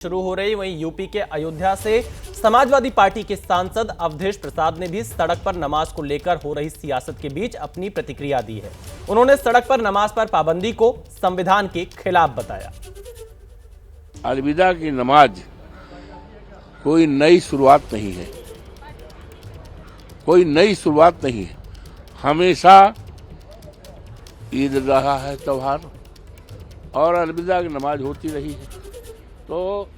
शुरू हो रही, वहीं यूपी के अयोध्या से समाजवादी पार्टी के सांसद अवधेश प्रसाद ने भी सड़क पर नमाज को लेकर हो रही सियासत के बीच अपनी प्रतिक्रिया दी है। उन्होंने सड़क पर नमाज पर पाबंदी को संविधान के खिलाफ बताया। अलविदा की नमाज कोई नई शुरुआत नहीं है, कोई नई शुरुआत नहीं है। हमेशा ईद रहा है त्योहार और अलविदा की नमाज होती रही है, तो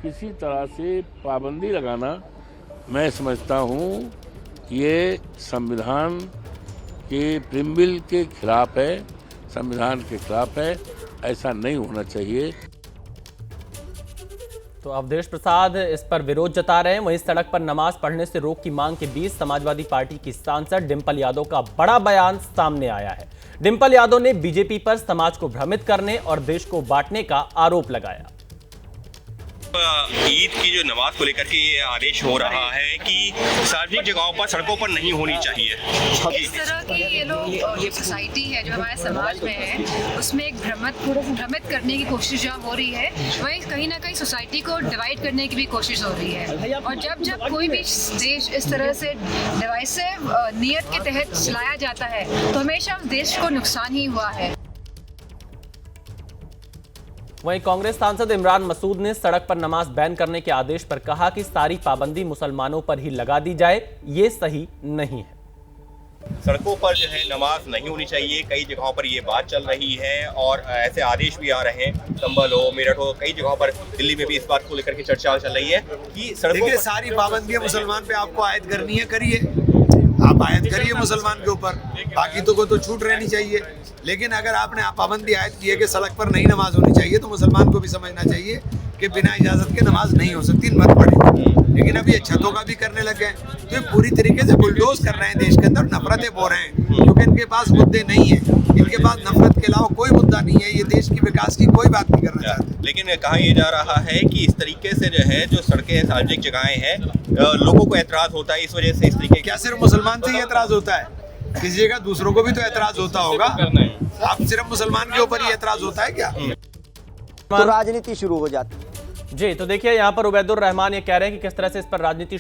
किसी तरह से पाबंदी लगाना मैं समझता हूँ ये संविधान के प्रिम्बिल के खिलाफ है, संविधान के खिलाफ है। ऐसा नहीं होना चाहिए। तो अवधेश प्रसाद इस पर विरोध जता रहे हैं। वहीं सड़क पर नमाज पढ़ने से रोक की मांग के बीच समाजवादी पार्टी की सांसद डिंपल यादव का बड़ा बयान सामने आया है। डिंपल यादव ने बीजेपी पर समाज को भ्रमित करने और देश को बांटने का आरोप लगाया। ईद की जो नमाज को लेकर के ये आदेश हो रहा है कि सार्वजनिक जगहों पर, सड़कों पर नहीं होनी चाहिए। इस तरह की ये लोग जो सोसाइटी है, जो हमारे समाज में है, उसमें एक भ्रमित करने की कोशिश जहाँ हो रही है, वहीं कहीं ना कहीं सोसाइटी को डिवाइड करने की भी कोशिश हो रही है। और जब कोई भी देश इस तरह से डिवाइसिव नियत के तहत चलाया जाता है तो हमेशा उस देश को नुकसान ही हुआ है। वहीं कांग्रेस सांसद इमरान मसूद ने सड़क पर नमाज बैन करने के आदेश पर कहा कि सारी पाबंदी मुसलमानों पर ही लगा दी जाए, ये सही नहीं है। सड़कों पर जो है नमाज नहीं होनी चाहिए। कई जगहों पर ये बात चल रही है और ऐसे आदेश भी आ रहे हैं। संभल हो, मेरठ हो, कई जगहों पर, दिल्ली में भी इस बात को लेकर के चर्चा चल रही है कि सड़कों पर सारी पाबंदियां मुसलमान पे आपको आयद करनी है, करिए, आप आयद करिए मुसलमान के ऊपर, बाकी तो को तो छूट रहनी चाहिए। लेकिन अगर आपने पाबंदी आयद की है कि सड़क पर नहीं नमाज होनी चाहिए, तो मुसलमान को भी समझना चाहिए कि बिना इजाजत के नमाज नहीं हो सकती, मत पढ़े। लेकिन अब ये छतों का भी करने लगे हैं, तो ये पूरी तरीके से बुलडोज कर रहे हैं देश के अंदर, नफरतें बो रहे हैं, क्योंकि इनके पास मुद्दे नहीं है, इनके पास नफरत के अलावा कोई मुद्दा नहीं है। ये देश की विकास की कोई बात नहीं करना चाहते। लेकिन कहा यह जा रहा है कि इस तरीके से जो है, जो सड़कें सार्वजनिक जगहें हैं, लोगों को ऐतराज होता है, इस वजह से इस तरीके। क्या सिर्फ मुसलमान से ही ऐतराज होता है? किसी जगह दूसरों को भी तो ऐतराज होता होगा। आप सिर्फ मुसलमान के ऊपर ही ऐतराज होता है क्या? तो राजनीति शुरू हो जाती है। जी, तो देखिए यहाँ पर उबैदुर रहमान ये कह रहे हैं कि किस तरह से इस पर राजनीति